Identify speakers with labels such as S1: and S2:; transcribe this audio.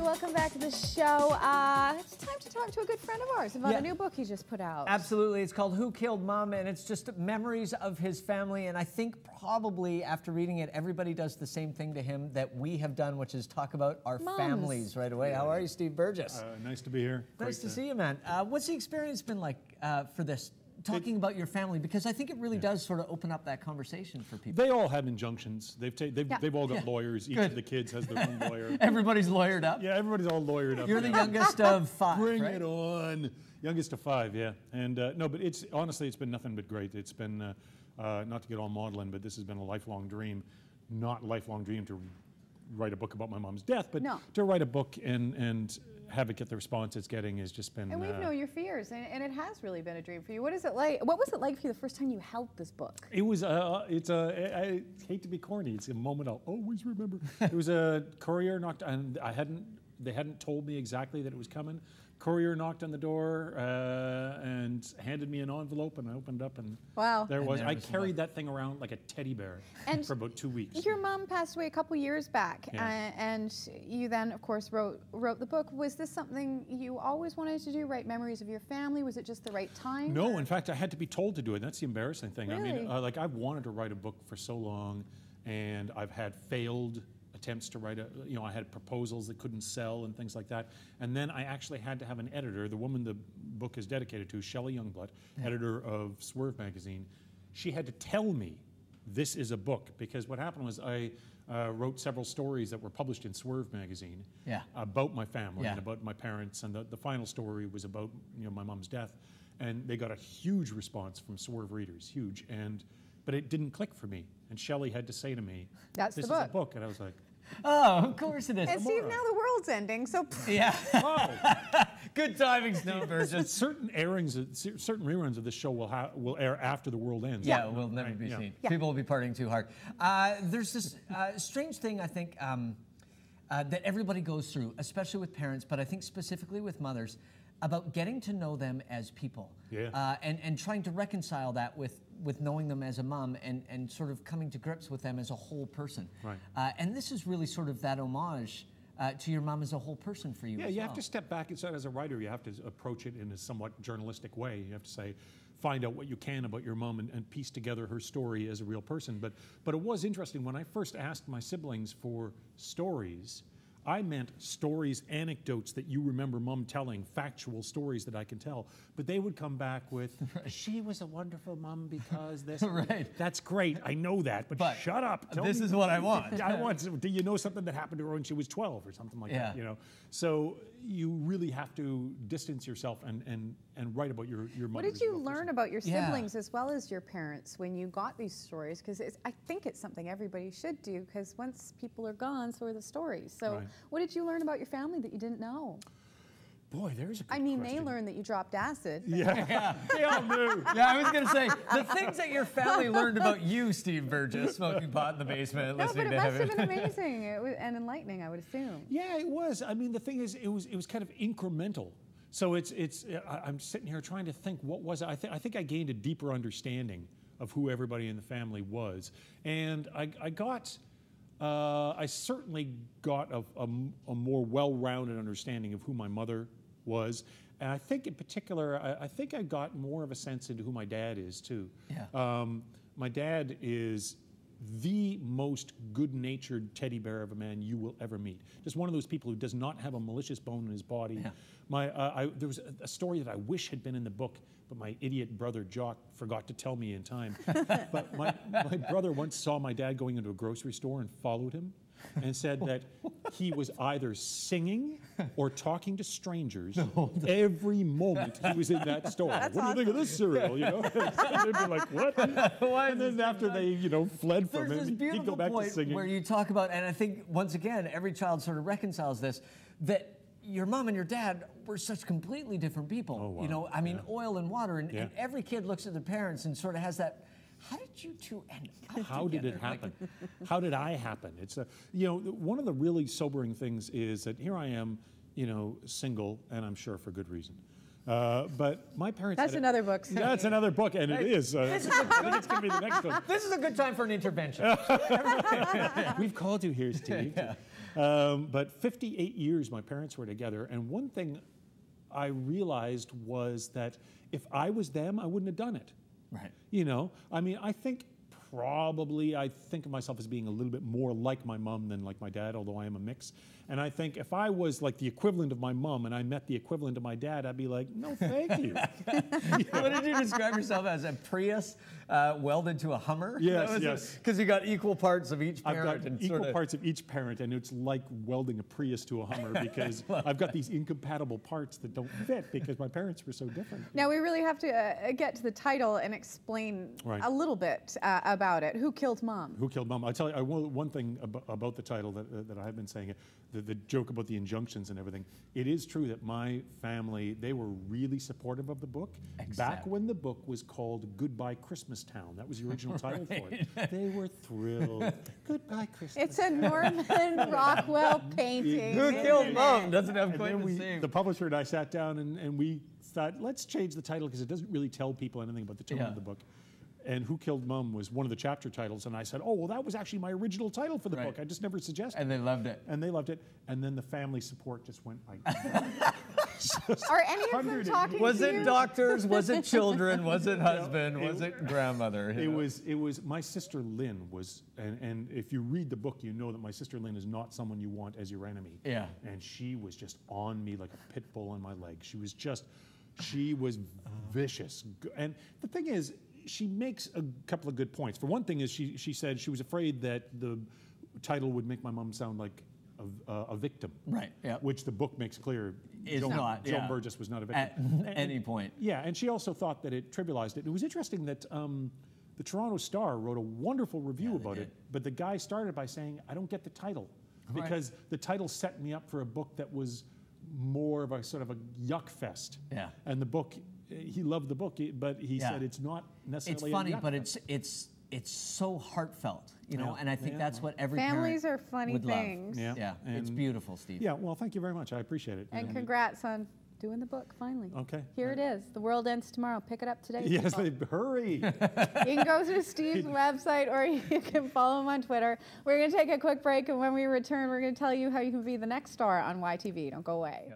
S1: welcome back to the show. It's time to talk to a good friend of ours about a new book he just put out.
S2: Absolutely. It's called Who Killed Mom, and it's just memories of his family. And I think probably after reading it, everybody does the same thing to him that we have done, which is talk about our families right away. How are you, Steve Burgess?
S3: Nice to be here.
S2: Nice to see you, man. What's the experience been like for this? Talking about your family, because I think it really does sort of open up that conversation for people.
S3: They all have injunctions. They've all got lawyers. Each of the kids has their own lawyer.
S2: Everybody's lawyered up.
S3: Yeah, everybody's all lawyered up.
S2: You're the youngest of 5,
S3: Bring
S2: right?
S3: it on. Youngest of 5, yeah. And no, but honestly, it's been nothing but great. It's been, not to get all maudlin, but this has been a lifelong dream. Not a lifelong dream to write a book about my mom's death, but to write a book and have it get the response it's getting has just been.
S1: And we've known your fears, and it has really been a dream for you. What is it like? What was it like for you the first time you held this book?
S3: It was. I hate to be corny. It's a moment I'll always remember. It was a courier knocked, and they hadn't told me exactly that it was coming. Courier knocked on the door and handed me an envelope, and I opened up, and there it was. I carried that thing around like a teddy bear for about 2 weeks.
S1: Your mom passed away a couple years back, and you then, of course, wrote the book. Was this something you always wanted to do, write memories of your family? Was it just the right time?
S3: No, in fact, I had to be told to do it. That's the embarrassing thing.
S1: Really?
S3: I mean, like I've wanted to write a book for so long, and I've had failed attempts to write I had proposals that couldn't sell and things like that. And then I actually had to have an editor, the woman the book is dedicated to, Shelley Youngblood, editor of Swerve magazine. She had to tell me this is a book, because what happened was I wrote several stories that were published in Swerve magazine about my family and about my parents, and the final story was about my mom's death, and they got a huge response from Swerve readers, huge, but it didn't click for me. And Shelley had to say to me,
S1: "This
S3: is a book," and I was like,
S2: "Oh, of course it is."
S1: And Steve, now the world's ending, so
S2: yeah. Good timing, Steve Burgess.
S3: Certain reruns of this show will air after the world ends.
S2: Yeah, it will never be seen. People will be partying too hard. There's this strange thing, I think, that everybody goes through, especially with parents, but I think specifically with mothers, about getting to know them as people, and trying to reconcile that with knowing them as a mom, and sort of coming to grips with them as a whole person. Right. And this is really sort of that homage to your mom as a whole person for you.
S3: Yeah, you have to step back. As a writer, you have to approach it in a somewhat journalistic way. You have to say, find out what you can about your mom and piece together her story as a real person. But it was interesting when I first asked my siblings for stories. I meant stories, anecdotes that you remember mom telling, factual stories that I can tell. But they would come back with, she was a wonderful mom because this. That's great, I know that, but shut up.
S2: This is what I want.
S3: Do you know something that happened to her when she was 12 or something like that? So you really have to distance yourself and write about your mother.
S1: What did you learn about your siblings as well as your parents when you got these stories? Because I think it's something everybody should do, because once people are gone, so are the stories. So what did you learn about your family that you didn't know?
S3: Boy, there's a good
S1: question.
S3: They
S1: learned that you dropped acid.
S3: Yeah, they all knew.
S2: Yeah, I was going to say, the things that your family learned about you, Steve Burgess, smoking pot in the basement, listening to
S1: heaven. No, but it must have been amazing and enlightening, I would assume.
S3: Yeah, it was. I mean, the thing is, it was kind of incremental. So I'm sitting here trying to think, what was it? I think I gained a deeper understanding of who everybody in the family was. And I certainly got a more well-rounded understanding of who my mother was. And I think in particular, I think I got more of a sense into who my dad is too. Yeah. My dad is the most good-natured teddy bear of a man you will ever meet. Just one of those people who does not have a malicious bone in his body. Yeah. There was a story that I wish had been in the book, but my idiot brother Jock forgot to tell me in time. But my brother once saw my dad going into a grocery store and followed him, and said that he was either singing or talking to strangers every moment he was in that store. What do you think of this cereal? They'd be like, what? And then after they, fled from him, he'd go back to singing.
S2: Where you talk about, and I think once again, every child sort of reconciles this, that your mom and your dad were such completely different people.
S3: Oh, wow.
S2: I mean, oil and water, and every kid looks at their parents and sort of has that. How did you two end up
S3: How did it happen? How did I happen? It's one of the really sobering things is that here I am, single, and I'm sure for good reason. But my parents.
S1: That's another book. Steve.
S3: That's another book, and it is. I think it's going to be the next one.
S2: This is a good time for an intervention.
S3: We've called you here, Steve. Yeah. But 58 years my parents were together, and one thing I realized was that if I was them, I wouldn't have done it.
S2: Right.
S3: You know, I mean, I think of myself as being a little bit more like my mom than like my dad, although I am a mix. And I think if I was like the equivalent of my mom and I met the equivalent of my dad, I'd be like, no, thank you.
S2: What did you describe yourself as? A Prius welded to a Hummer?
S3: Yes, yes.
S2: Because you got equal parts of each parent.
S3: I've got equal parts of each parent, and it's like welding a Prius to a Hummer because I've got these incompatible parts that don't fit because my parents were so different.
S1: Now we really have to get to the title and explain a little bit about it. Who Killed Mom? Who Killed Mom?
S3: I'll tell you one thing about the title that I have been saying, the joke about the injunctions and everything. It is true that my family, they were really supportive of the book. Back when the book was called Goodbye Christmas Town. That was the original title for it. They were thrilled. Goodbye Christmas
S1: It's a Norman Rockwell painting.
S2: Who Killed Mom? Doesn't have quite the same.
S3: The publisher and I sat down and we thought, let's change the title because it doesn't really tell people anything about the tone of the book. And Who Killed Mom was one of the chapter titles, and I said, oh, well, that was actually my original title for the book. I just never suggested it.
S2: And they loved it.
S3: And they loved it. And then the family support just went like...
S1: Are any of them talking
S2: Was it doctors? Was it children? Was it husband? Was it grandmother?
S3: It was my sister Lynn was, and if you read the book, you know that my sister Lynn is not someone you want as your enemy.
S2: Yeah.
S3: And she was just on me like a pit bull on my leg. She was vicious. And the thing is, she makes a couple of good points. For one thing is she said she was afraid that the title would make my mom sound like a victim.
S2: Right, yeah.
S3: Which the book makes clear.
S2: Joan
S3: Burgess was not a victim.
S2: At any point.
S3: Yeah, and she also thought that it trivialized it. It was interesting that the Toronto Star wrote a wonderful review about it, but the guy started by saying, I don't get the title. Because the title set me up for a book that was more of a sort of a yuck fest.
S2: Yeah.
S3: And the book, he loved the book, but he said it's not necessarily.
S2: It's funny,
S3: a yuck
S2: but
S3: fest.
S2: it's so heartfelt, you know, and I think that's what every
S1: families
S2: parent
S1: are funny
S2: would
S1: things.
S2: Love. Yeah, it's beautiful, Steve.
S3: Yeah, well, thank you very much. I appreciate it.
S1: And congrats on doing the book finally.
S3: Okay.
S1: Here it is. The world ends tomorrow. Pick it up today.
S3: Yes, hurry.
S1: You can go to Steve's website or you can follow him on Twitter. We're going to take a quick break, and when we return, we're going to tell you how you can be the next star on YTV. Don't go away.